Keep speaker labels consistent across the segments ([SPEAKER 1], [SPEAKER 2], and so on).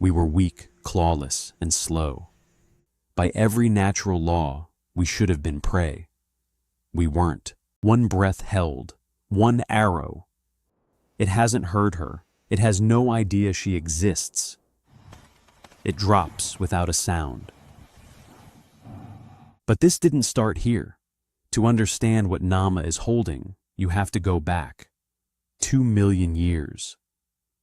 [SPEAKER 1] We were weak, clawless, and slow. By every natural law, we should have been prey. We weren't. One breath held, one arrow. It hasn't heard her. It has no idea she exists. It drops without a sound. But this didn't start here. To understand what Nama is holding, you have to go back 2 million years,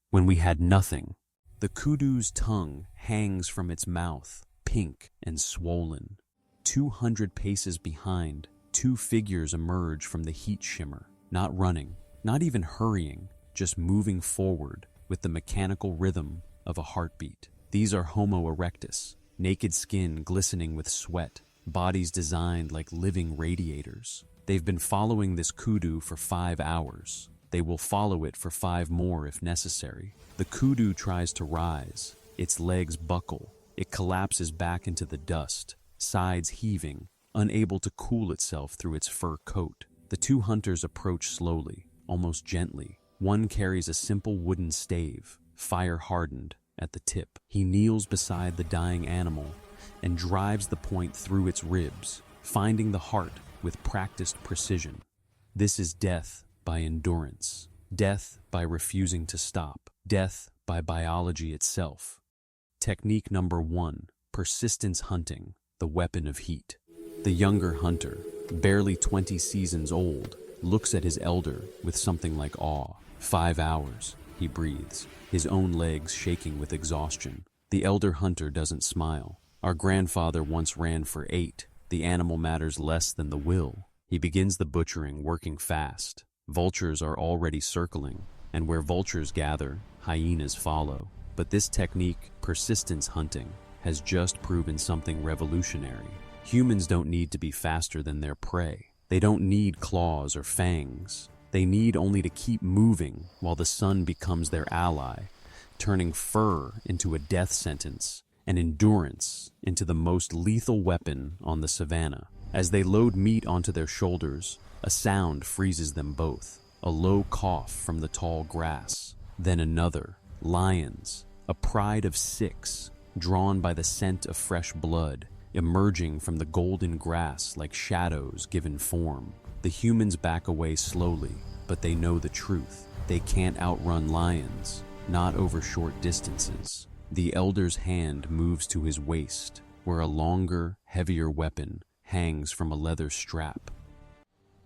[SPEAKER 1] when we had nothing. The kudu's tongue hangs from its mouth, pink and swollen. 200 paces behind, two figures emerge from the heat shimmer, not running, not even hurrying, just moving forward with the mechanical rhythm of a heartbeat. These are Homo erectus, naked skin glistening with sweat, bodies designed like living radiators. They've been following this kudu for 5 hours. They will follow it for 5 more if necessary. The kudu tries to rise. Its legs buckle. It collapses back into the dust, sides heaving, unable to cool itself through its fur coat. The two hunters approach slowly, almost gently. One carries a simple wooden stave, fire-hardened, at the tip. He kneels beside the dying animal and drives the point through its ribs, finding the heart with practiced precision. This is death by endurance, death by refusing to stop, death by biology itself. Technique number 1, persistence hunting, the weapon of heat. The younger hunter, barely 20 seasons old, looks at his elder with something like awe. 5 hours, he breathes, his own legs shaking with exhaustion. The elder hunter doesn't smile. Our grandfather once ran for 8. The animal matters less than the will. He begins the butchering, working fast. Vultures are already circling, and where vultures gather, hyenas follow. But this technique, persistence hunting, has just proven something revolutionary. Humans don't need to be faster than their prey. They don't need claws or fangs. They need only to keep moving while the sun becomes their ally, turning fur into a death sentence and endurance into the most lethal weapon on the savannah. As they load meat onto their shoulders, a sound freezes them both. A low cough from the tall grass. Then another. Lions, a pride of 6, drawn by the scent of fresh blood, emerging from the golden grass like shadows given form. The humans back away slowly, but they know the truth. They can't outrun lions, not over short distances. The elder's hand moves to his waist, where a longer, heavier weapon hangs from a leather strap.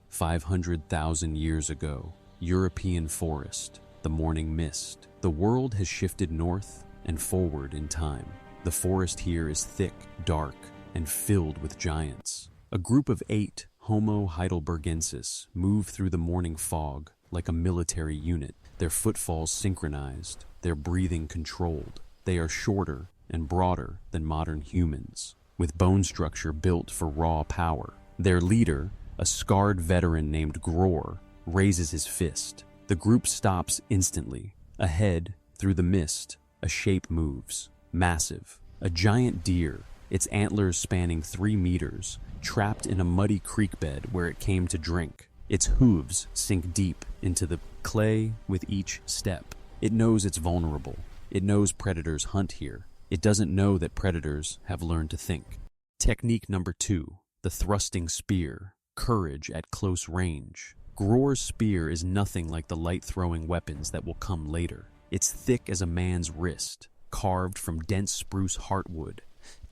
[SPEAKER 1] 500,000 years ago, European forest, the morning mist. The world has shifted north and forward in time. The forest here is thick, dark, and filled with giants. A group of 8 Homo heidelbergensis move through the morning fog like a military unit, their footfalls synchronized, their breathing controlled. They are shorter and broader than modern humans, with bone structure built for raw power. Their leader, a scarred veteran named Gror, raises his fist. The group stops instantly. Ahead, through the mist, a shape moves. Massive. A giant deer, its antlers spanning 3 meters, trapped in a muddy creek bed where it came to drink. Its hooves sink deep into the clay with each step. It knows it's vulnerable. It knows predators hunt here. It doesn't know that predators have learned to think. Technique number 2, the thrusting spear. Courage at close range. Gror's spear is nothing like the light-throwing weapons that will come later. It's thick as a man's wrist, carved from dense spruce heartwood,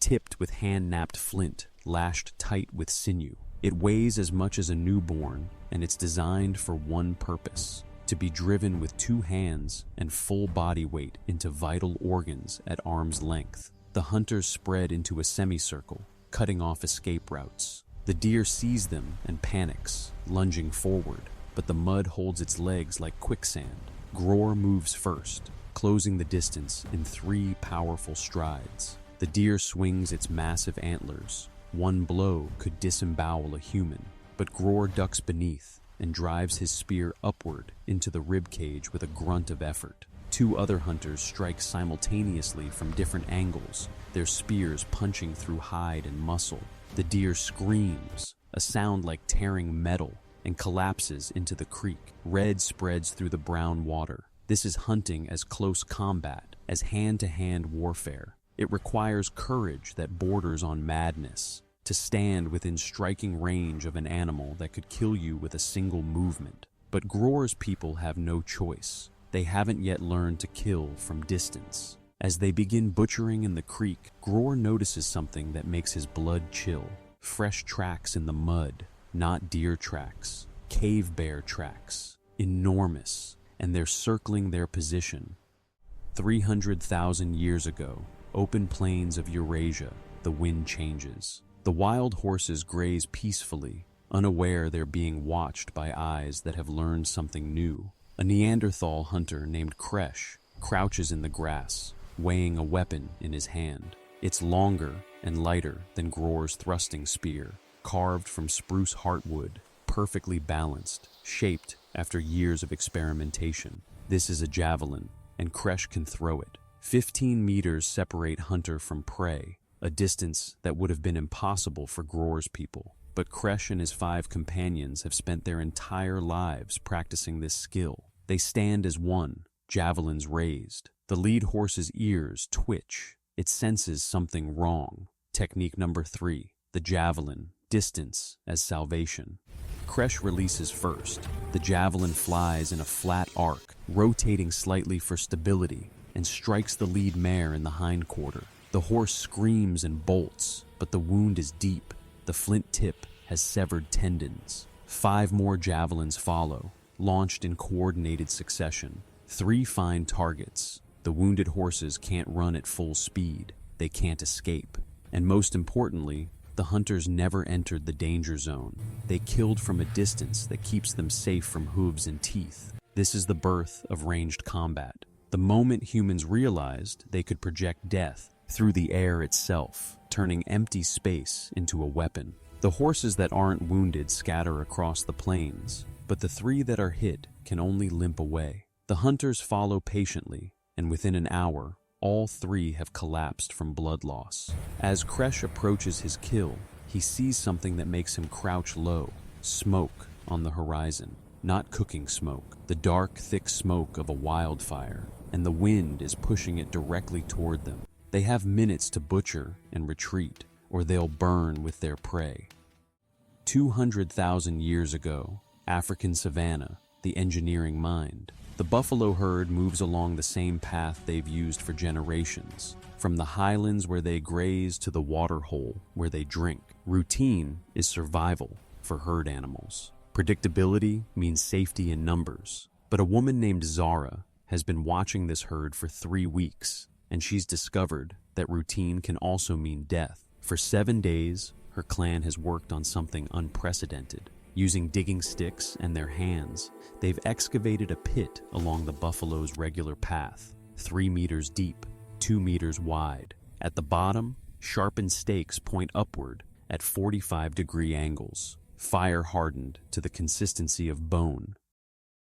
[SPEAKER 1] tipped with hand-knapped flint, lashed tight with sinew. It weighs as much as a newborn, and it's designed for one purpose: to be driven with 2 hands and full body weight into vital organs at arm's length. The hunters spread into a semicircle, cutting off escape routes. The deer sees them and panics, lunging forward, but the mud holds its legs like quicksand. Gror moves first, closing the distance in 3 powerful strides. The deer swings its massive antlers. One blow could disembowel a human, but Gror ducks beneath and drives his spear upward into the ribcage with a grunt of effort. 2 other hunters strike simultaneously from different angles, their spears punching through hide and muscle. The deer screams, a sound like tearing metal, and collapses into the creek. Red spreads through the brown water. This is hunting as close combat, as hand-to-hand warfare. It requires courage that borders on madness, to stand within striking range of an animal that could kill you with a single movement. But Gror's people have no choice. They haven't yet learned to kill from distance. As they begin butchering in the creek, Gror notices something that makes his blood chill. Fresh tracks in the mud, not deer tracks, cave bear tracks. Enormous, and they're circling their position. 300,000 years ago, open plains of Eurasia, the wind changes. The wild horses graze peacefully, unaware they're being watched by eyes that have learned something new. A Neanderthal hunter named Kresh crouches in the grass, weighing a weapon in his hand. It's longer and lighter than Gror's thrusting spear, carved from spruce heartwood, perfectly balanced, shaped after years of experimentation. This is a javelin, and Kresh can throw it. 15 meters separate hunter from prey, a distance that would have been impossible for Gror's people. But Kresh and his 5 companions have spent their entire lives practicing this skill. They stand as one, javelins raised. The lead horse's ears twitch. It senses something wrong. Technique number 3, the javelin, distance as salvation. Kresh releases first. The javelin flies in a flat arc, rotating slightly for stability, and strikes the lead mare in the hindquarter. The horse screams and bolts, but the wound is deep. The flint tip has severed tendons. 5 more javelins follow, launched in coordinated succession. 3 find targets. The wounded horses can't run at full speed. They can't escape. And most importantly, the hunters never entered the danger zone. They killed from a distance that keeps them safe from hooves and teeth. This is the birth of ranged combat. The moment humans realized they could project death through the air itself, turning empty space into a weapon. The horses that aren't wounded scatter across the plains, but the 3 that are hit can only limp away. The hunters follow patiently, and within an hour, all 3 have collapsed from blood loss. As Kresh approaches his kill, he sees something that makes him crouch low. Smoke on the horizon. Not cooking smoke, the dark, thick smoke of a wildfire, and the wind is pushing it directly toward them. They have minutes to butcher and retreat, or they'll burn with their prey. 200,000 years ago, African savanna, the engineering mind. The buffalo herd moves along the same path they've used for generations, from the highlands where they graze to the water hole where they drink. Routine is survival for herd animals. Predictability means safety in numbers. But a woman named Zara has been watching this herd for 3 weeks, and she's discovered that routine can also mean death. For 7 days, her clan has worked on something unprecedented. Using digging sticks and their hands, they've excavated a pit along the buffalo's regular path, 3 meters deep, 2 meters wide. At the bottom, sharpened stakes point upward at 45-degree angles, fire hardened to the consistency of bone.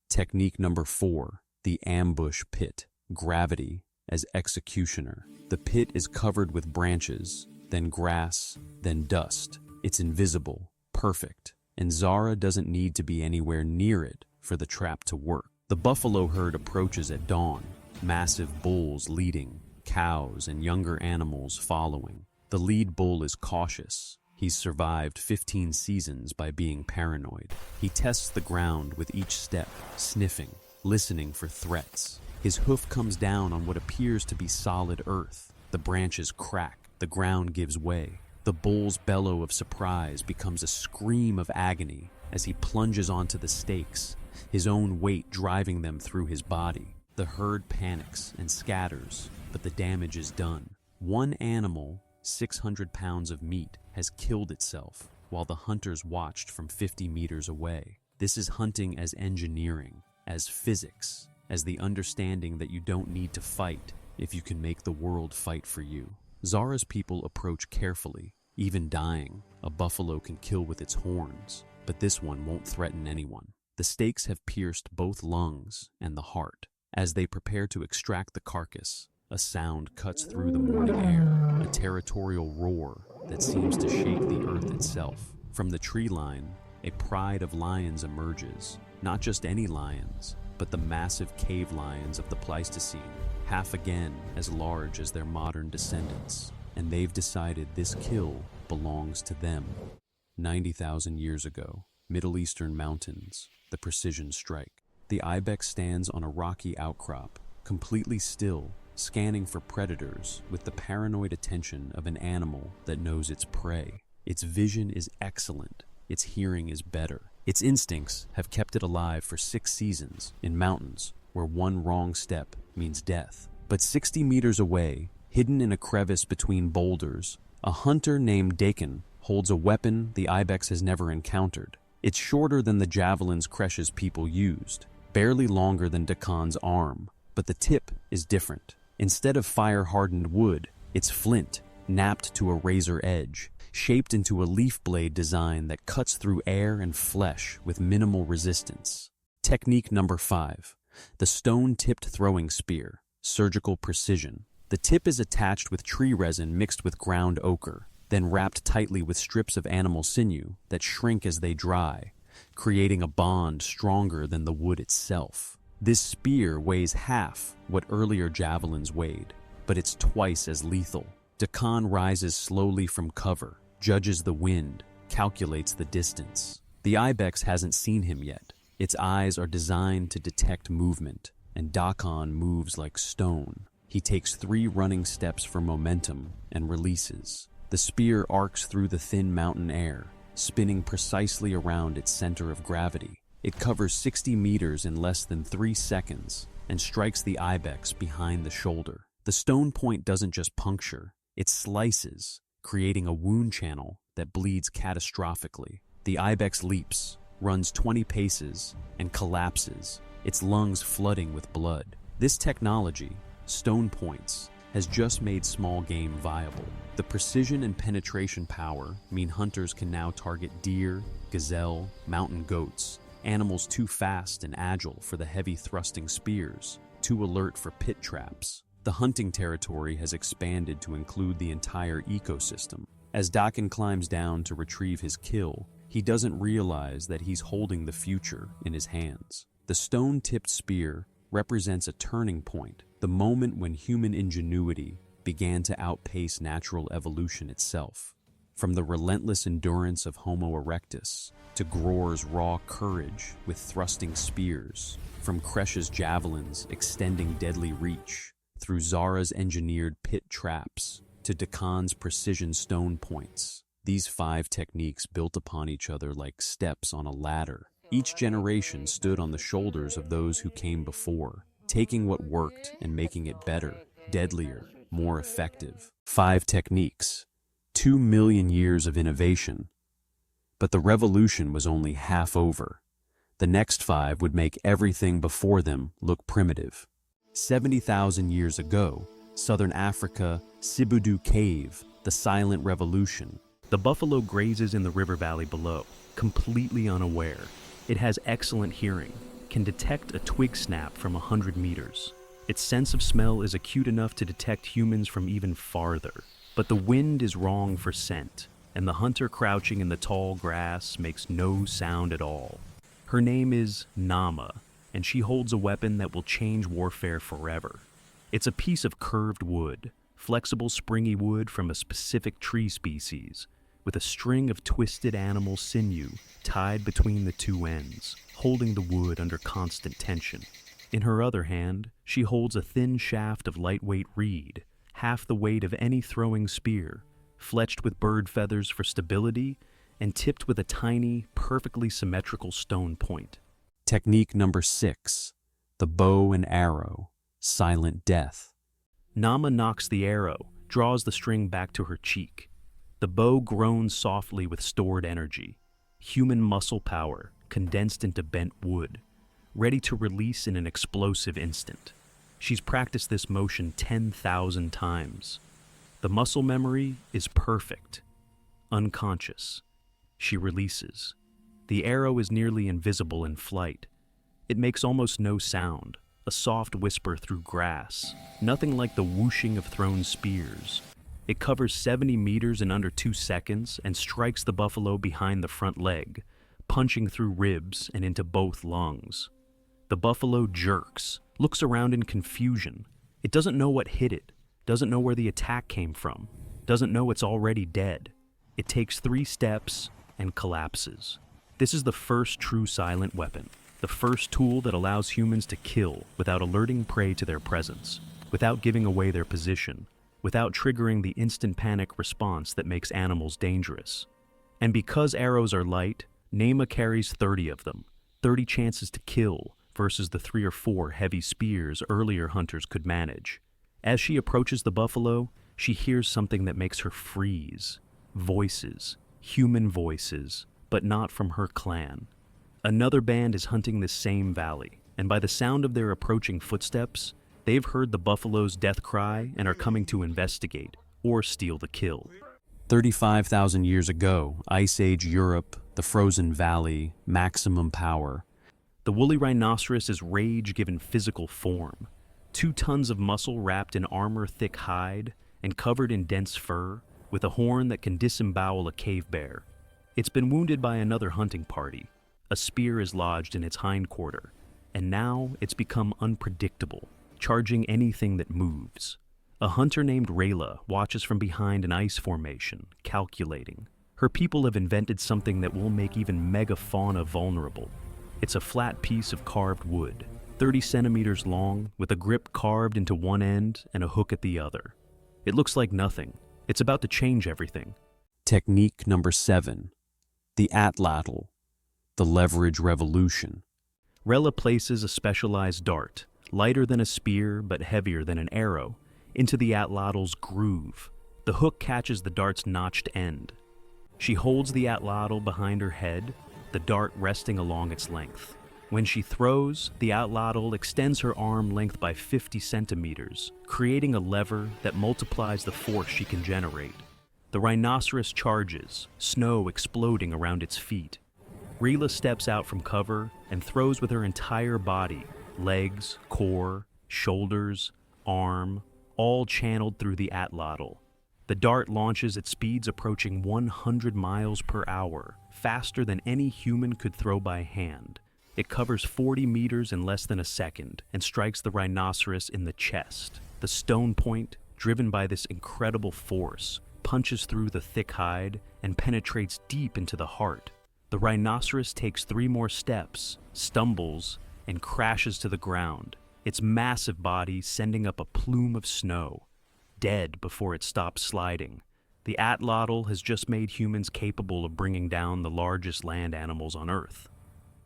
[SPEAKER 1] Technique number 4, the ambush pit, gravity as executioner. The pit is covered with branches, then grass, then dust. It's invisible, perfect, and Zara doesn't need to be anywhere near it for the trap to work. The buffalo herd approaches at dawn, massive bulls leading, cows and younger animals following. The lead bull is cautious. He's survived 15 seasons by being paranoid. He tests the ground with each step, sniffing, listening for threats. His hoof comes down on what appears to be solid earth. The branches crack, the ground gives way. The bull's bellow of surprise becomes a scream of agony as he plunges onto the stakes, his own weight driving them through his body. The herd panics and scatters, but the damage is done. One animal, 600 pounds of meat, has killed itself while the hunters watched from 50 meters away. This is hunting as engineering, as physics, as the understanding that you don't need to fight if you can make the world fight for you. Zara's people approach carefully. Even dying, a buffalo can kill with its horns, but this one won't threaten anyone. The stakes have pierced both lungs and the heart. As they prepare to extract the carcass, a sound cuts through the morning air, a territorial roar that seems to shake the earth itself. From the tree line, a pride of lions emerges, Not just any lions, but the massive cave lions of the Pleistocene, half again as large as their modern descendants. And they've decided this kill belongs to them. 90,000 years ago, Middle Eastern mountains, the precision strike. The ibex stands on a rocky outcrop, completely still, scanning for predators with the paranoid attention of an animal that knows its prey. Its vision is excellent, its hearing is better. Its instincts have kept it alive for 6 seasons in mountains where one wrong step means death. But 60 meters away, hidden in a crevice between boulders, a hunter named Dakin holds a weapon the ibex has never encountered. It's shorter than the javelins Kresh's people used, barely longer than Dakan's arm, but the tip is different. Instead of fire-hardened wood, it's flint, napped to a razor edge, shaped into a leaf blade design that cuts through air and flesh with minimal resistance. Technique number 5, the stone-tipped throwing spear, surgical precision. The tip is attached with tree resin mixed with ground ochre, then wrapped tightly with strips of animal sinew that shrink as they dry, creating a bond stronger than the wood itself. This spear weighs half what earlier javelins weighed, but it's twice as lethal. Dakan rises slowly from cover, judges the wind, calculates the distance. The ibex hasn't seen him yet. Its eyes are designed to detect movement, and Dakan moves like stone. He takes 3 running steps for momentum and releases. The spear arcs through the thin mountain air, spinning precisely around its center of gravity. It covers 60 meters in less than 3 seconds and strikes the ibex behind the shoulder. The stone point doesn't just puncture, it slices, creating a wound channel that bleeds catastrophically. The ibex leaps, runs 20 paces, and collapses, its lungs flooding with blood. This technology, stone points, has just made small game viable. The precision and penetration power mean hunters can now target deer, gazelle, mountain goats, animals too fast and agile for the heavy thrusting spears, too alert for pit traps. The hunting territory has expanded to include the entire ecosystem. As Dakin climbs down to retrieve his kill, he doesn't realize that he's holding the future in his hands. The stone-tipped spear represents a turning point, the moment when human ingenuity began to outpace natural evolution itself. From the relentless endurance of Homo erectus to Gror's raw courage with thrusting spears, from Kresh's javelins extending deadly reach, through Zara's engineered pit traps to Dakan's precision stone points. These 5 techniques built upon each other like steps on a ladder. Each generation stood on the shoulders of those who came before, taking what worked and making it better, deadlier, more effective. 5 techniques, 2 million years of innovation. But the revolution was only half over. The next 5 would make everything before them look primitive. 70,000 years ago, southern Africa, Sibudu Cave, the silent revolution. The buffalo grazes in the river valley below, completely unaware. It has excellent hearing, can detect a twig snap from 100 meters. Its sense of smell is acute enough to detect humans from even farther. But the wind is wrong for scent, and the hunter crouching in the tall grass makes no sound at all. Her name is Nama, and she holds a weapon that will change warfare forever. It's a piece of curved wood, flexible springy wood from a specific tree species, with a string of twisted animal sinew tied between the 2 ends, holding the wood under constant tension. In her other hand, she holds a thin shaft of lightweight reed, half the weight of any throwing spear, fletched with bird feathers for stability and tipped with a tiny, perfectly symmetrical stone point. Technique number 6, the bow and arrow, silent death. Nama knocks the arrow, draws the string back to her cheek. The bow groans softly with stored energy, human muscle power condensed into bent wood, ready to release in an explosive instant. She's practiced this motion 10,000 times. The muscle memory is perfect. Unconscious. She releases. The arrow is nearly invisible in flight. It makes almost no sound, a soft whisper through grass, nothing like the whooshing of thrown spears. It covers 70 meters in under 2 seconds and strikes the buffalo behind the front leg,
[SPEAKER 2] punching through ribs and into both lungs. The buffalo jerks, looks around in confusion. It doesn't know what hit it, doesn't know where the attack came from, doesn't know it's already dead. It takes 3 steps and collapses. This is the first true silent weapon, the first tool that allows humans to kill without alerting prey to their presence, without giving away their position, without triggering the instant panic response that makes animals dangerous. And because arrows are light, Nama carries 30 of them, 30 chances to kill versus the 3 or 4 heavy spears earlier hunters could manage. As she approaches the buffalo, she hears something that makes her freeze. Voices, human voices, but not from her clan. Another band is hunting this same valley, and by the sound of their approaching footsteps, they've heard the buffalo's death cry and are coming to investigate or steal the kill.
[SPEAKER 1] 35,000 years ago, Ice Age Europe, the frozen valley, maximum power.
[SPEAKER 2] The woolly rhinoceros is rage given physical form. 2 tons of muscle wrapped in armor-thick hide and covered in dense fur, with a horn that can disembowel a cave bear. It's been wounded by another hunting party. A spear is lodged in its hindquarter, and now it's become unpredictable, charging anything that moves. A hunter named Rayla watches from behind an ice formation, calculating. Her people have invented something that will make even megafauna vulnerable. It's a flat piece of carved wood, 30 centimeters long, with a grip carved into one end and a hook at the other. It looks like nothing. It's about to change everything.
[SPEAKER 1] Technique number 7. The Atlatl, the leverage revolution.
[SPEAKER 2] Rella places a specialized dart, lighter than a spear but heavier than an arrow, into the Atlatl's groove. The hook catches the dart's notched end. She holds the Atlatl behind her head, the dart resting along its length. When she throws, the Atlatl extends her arm length by 50 centimeters, creating a lever that multiplies the force she can generate. The rhinoceros charges, snow exploding around its feet. Rila steps out from cover and throws with her entire body, legs, core, shoulders, arm, all channeled through the Atlatl. The dart launches at speeds approaching 100 miles per hour, faster than any human could throw by hand. It covers 40 meters in less than a second and strikes the rhinoceros in the chest. The stone point, driven by this incredible force, punches through the thick hide and penetrates deep into the heart. The rhinoceros takes 3 more steps, stumbles, and crashes to the ground, its massive body sending up a plume of snow, dead before it stops sliding. The Atlatl has just made humans capable of bringing down the largest land animals on Earth.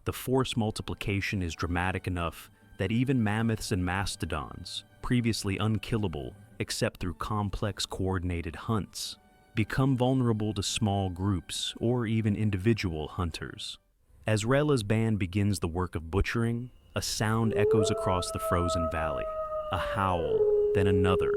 [SPEAKER 2] The force multiplication is dramatic enough that even mammoths and mastodons, previously unkillable except through complex coordinated hunts, become vulnerable to small groups or even individual hunters. As Rella's band begins the work of butchering, a sound echoes across the frozen valley. A howl, then another,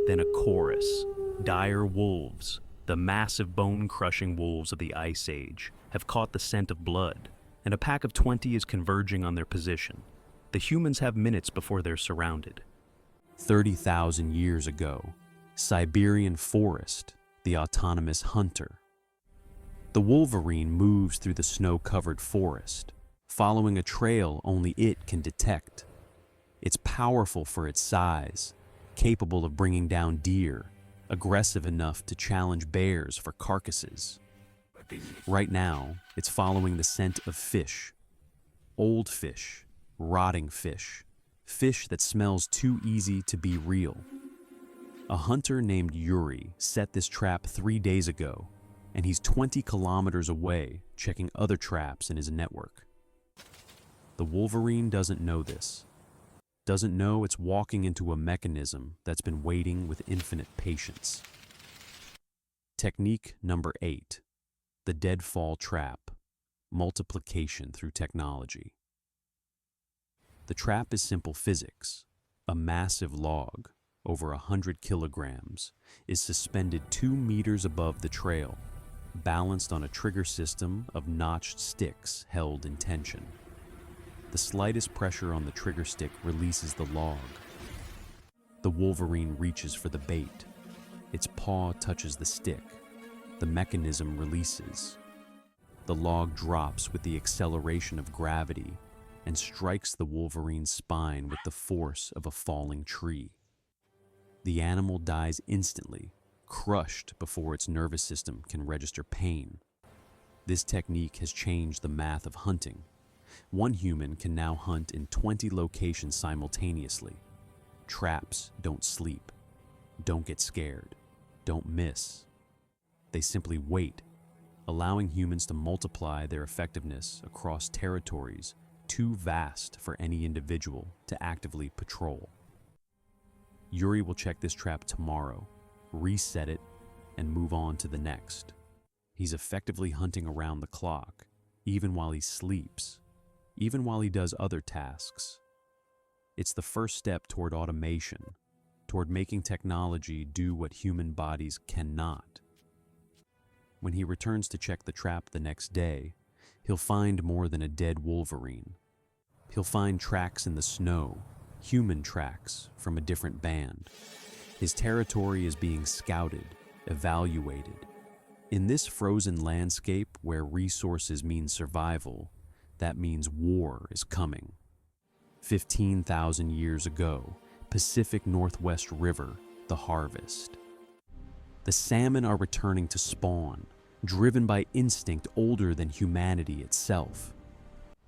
[SPEAKER 2] then a chorus. Dire wolves, the massive bone-crushing wolves of the Ice Age, have caught the scent of blood, and a pack of 20 is converging on their position. The humans have minutes before they're surrounded.
[SPEAKER 1] 30,000 years ago, Siberian forest, the autonomous hunter. The wolverine moves through the snow-covered forest, following a trail only it can detect. It's powerful for its size, capable of bringing down deer, aggressive enough to challenge bears for carcasses. Right now, it's following the scent of fish. Old fish, rotting fish, fish that smells too easy to be real. A hunter named Yuri set this trap 3 days ago, and he's 20 kilometers away checking other traps in his network. The wolverine doesn't know this. Doesn't know it's walking into a mechanism that's been waiting with infinite patience. Technique number 8. The Deadfall trap. Multiplication through technology. The trap is simple physics. A massive log, over 100 kilograms, is suspended 2 meters above the trail, balanced on a trigger system of notched sticks held in tension. The slightest pressure on the trigger stick releases the log. The wolverine reaches for the bait. Its paw touches the stick. The mechanism releases. The log drops with the acceleration of gravity and strikes the wolverine's spine with the force of a falling tree. The animal dies instantly, crushed before its nervous system can register pain. This technique has changed the math of hunting. One human can now hunt in 20 locations simultaneously. Traps don't sleep, don't get scared, don't miss. They simply wait, allowing humans to multiply their effectiveness across territories too vast for any individual to actively patrol. Yuri will check this trap tomorrow, reset it, and move on to the next. He's effectively hunting around the clock, even while he sleeps, even while he does other tasks. It's the first step toward automation, toward making technology do what human bodies cannot. When he returns to check the trap the next day, he'll find more than a dead wolverine. He'll find tracks in the snow, human tracks from a different band. His territory is being scouted, evaluated. In this frozen landscape where resources mean survival, that means war is coming. 15,000 years ago, Pacific Northwest River, the harvest. The salmon are returning to spawn, driven by instinct older than humanity itself.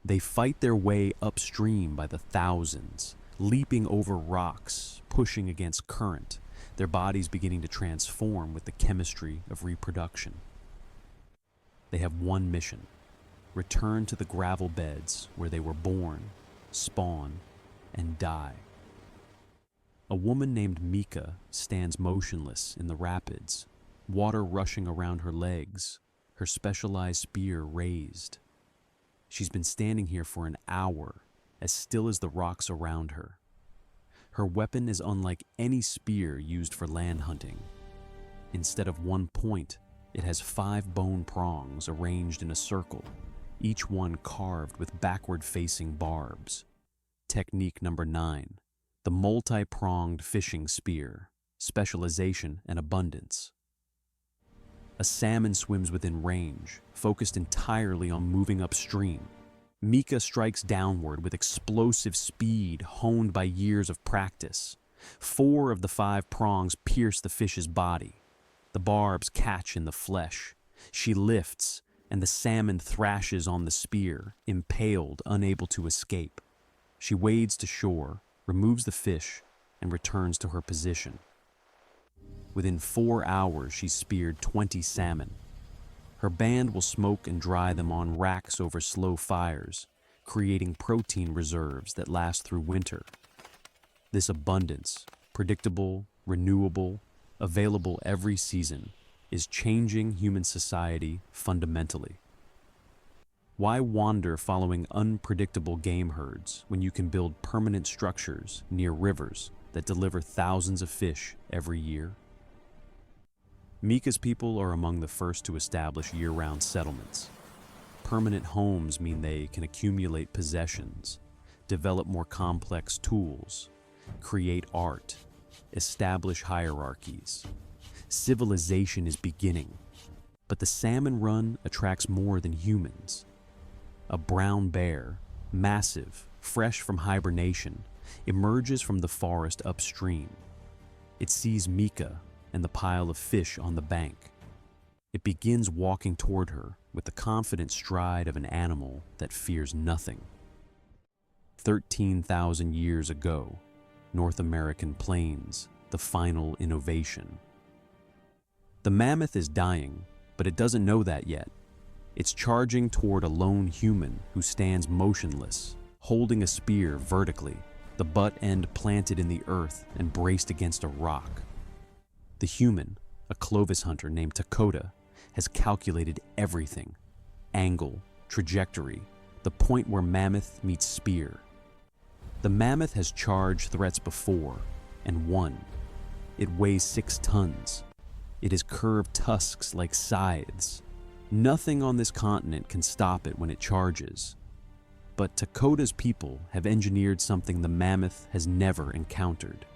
[SPEAKER 1] They fight their way upstream by the thousands, leaping over rocks, pushing against current, their bodies beginning to transform with the chemistry of reproduction. They have one mission: return to the gravel beds where they were born, spawn, and die. A woman named Mika stands motionless in the rapids, water rushing around her legs, her specialized spear raised. She's been standing here for an hour, as still as the rocks around her. Her weapon is unlike any spear used for land hunting. Instead of one point, it has 5 bone prongs arranged in a circle, each one carved with backward-facing barbs. Technique number 9, the multi-pronged fishing spear, specialization and abundance. A salmon swims within range, focused entirely on moving upstream. Mika strikes downward with explosive speed honed by years of practice. 4 of the 5 prongs pierce the fish's body. The barbs catch in the flesh. She lifts, and the salmon thrashes on the spear, impaled, unable to escape. She wades to shore, removes the fish, and returns to her position. Within 4 hours, she's speared 20 salmon. Her band will smoke and dry them on racks over slow fires, creating protein reserves that last through winter. This abundance, predictable, renewable, available every season, is changing human society fundamentally. Why wander following unpredictable game herds when you can build permanent structures near rivers that deliver thousands of fish every year? Mika's people are among the first to establish year-round settlements. Permanent homes mean they can accumulate possessions, develop more complex tools, create art, establish hierarchies. Civilization is beginning, but the salmon run attracts more than humans. A brown bear, massive, fresh from hibernation, emerges from the forest upstream. It sees Mika and the pile of fish on the bank. It begins walking toward her with the confident stride of an animal that fears nothing. 13,000 years ago, North American plains, the final innovation. The mammoth is dying, but it doesn't know that yet. It's charging toward a lone human who stands motionless, holding a spear vertically, the butt end planted in the earth and braced against a rock. The human, a Clovis hunter named Dakota, has calculated everything: angle, trajectory, the point where mammoth meets spear. The mammoth has charged threats before and won. It weighs 6 tons. It has curved tusks like scythes. Nothing on this continent can stop it when it charges. But Dakota's people have engineered something the mammoth has never encountered.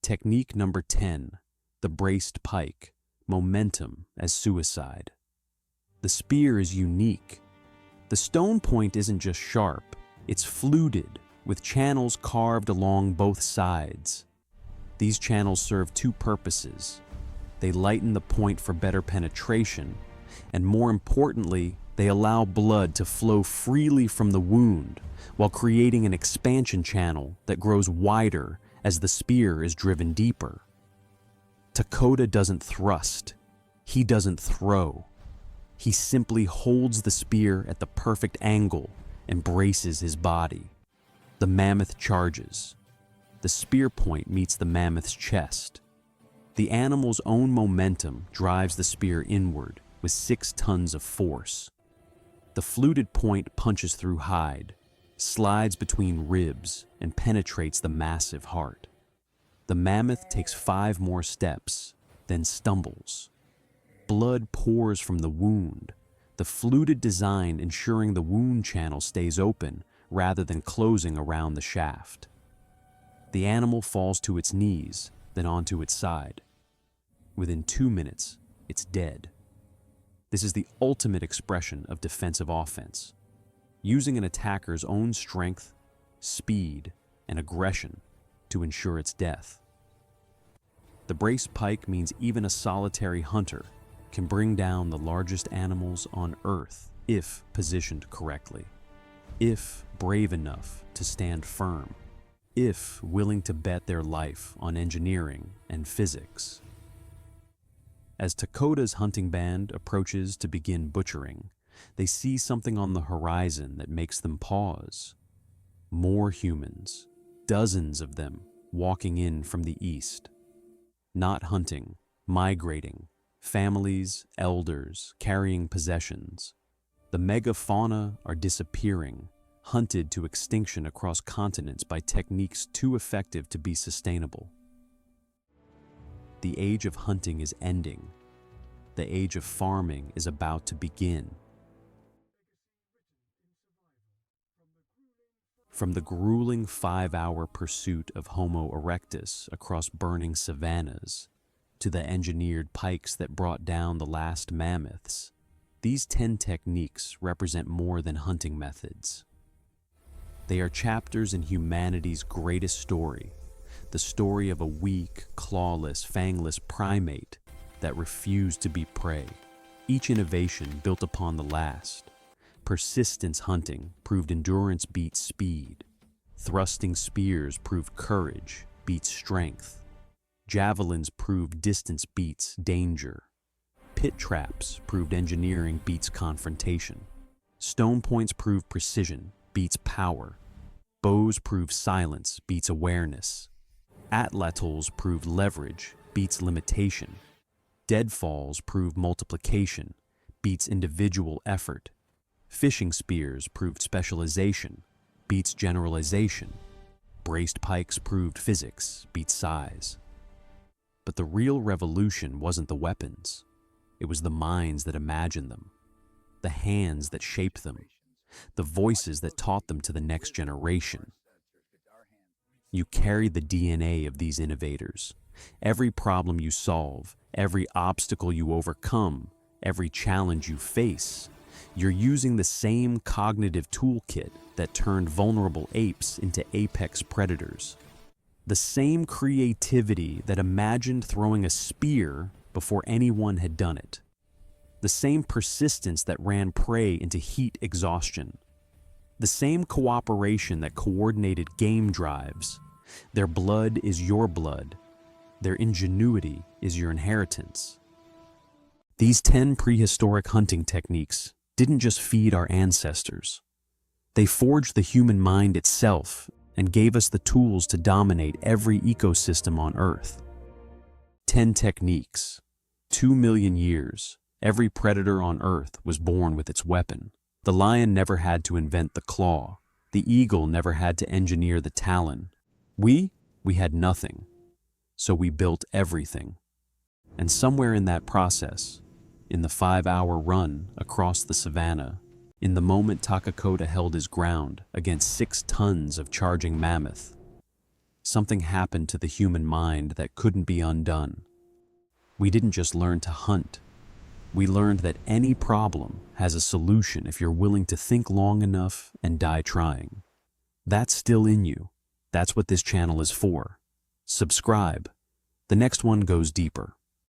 [SPEAKER 1] Technique number 10. The braced pike, momentum as suicide. The spear is unique. The stone point isn't just sharp, it's fluted, with channels carved along both sides. These channels serve two purposes. They lighten the point for better penetration, and more importantly, they allow blood to flow freely from the wound while creating an expansion channel that grows wider as the spear is driven deeper. Takoda doesn't thrust. He doesn't throw. He simply holds the spear at the perfect angle and braces his body. The mammoth charges. The spear point meets the mammoth's chest. The animal's own momentum drives the spear inward with 6 tons of force. The fluted point punches through hide, slides between ribs, and penetrates the massive heart. The mammoth takes 5 more steps, then stumbles. Blood pours from the wound, the fluted design ensuring the wound channel stays open rather than closing around the shaft. The animal falls to its knees, then onto its side. Within 2 minutes, it's dead. This is the ultimate expression of defensive offense, using an attacker's own strength, speed, and aggression to ensure its death. The braced pike means even a solitary hunter can bring down the largest animals on Earth if positioned correctly, if brave enough to stand firm, if willing to bet their life on engineering and physics. As Takoda's hunting band approaches to begin butchering, they see something on the horizon that makes them pause. More humans, dozens of them, walking in from the east. Not hunting, migrating, families, elders, carrying possessions. The megafauna are disappearing, hunted to extinction across continents by techniques too effective to be sustainable. The age of hunting is ending. The age of farming is about to begin. From the grueling 5-hour pursuit of Homo erectus across burning savannahs, to the engineered pikes that brought down the last mammoths, these 10 techniques represent more than hunting methods. They are chapters in humanity's greatest story, the story of a weak, clawless, fangless primate that refused to be prey. Each innovation built upon the last. Persistence hunting proved endurance beats speed. Thrusting spears proved courage beats strength. Javelins proved distance beats danger. Pit traps proved engineering beats confrontation. Stone points proved precision beats power. Bows proved silence beats awareness. Atlatls proved leverage beats limitation. Deadfalls proved multiplication beats individual effort. Fishing spears proved specialization beats generalization. Braced pikes proved physics beats size. But the real revolution wasn't the weapons. It was the minds that imagined them, the hands that shaped them, the voices that taught them to the next generation. You carry the DNA of these innovators. Every problem you solve, every obstacle you overcome, every challenge you face, you're using the same cognitive toolkit that turned vulnerable apes into apex predators. The same creativity that imagined throwing a spear before anyone had done it. The same persistence that ran prey into heat exhaustion. The same cooperation that coordinated game drives. Their blood is your blood. Their ingenuity is your inheritance. These 10 prehistoric hunting techniques didn't just feed our ancestors. They forged the human mind itself and gave us the tools to dominate every ecosystem on Earth. 10 techniques, 2 million years, every predator on Earth was born with its weapon. The lion never had to invent the claw. The eagle never had to engineer the talon. We had nothing, so we built everything. And somewhere in that process, in the 5-hour run across the savannah, in the moment Takoda held his ground against 6 tons of charging mammoth, something happened to the human mind that couldn't be undone. We didn't just learn to hunt. We learned that any problem has a solution if you're willing to think long enough and die trying. That's still in you. That's what this channel is for. Subscribe. The next one goes deeper.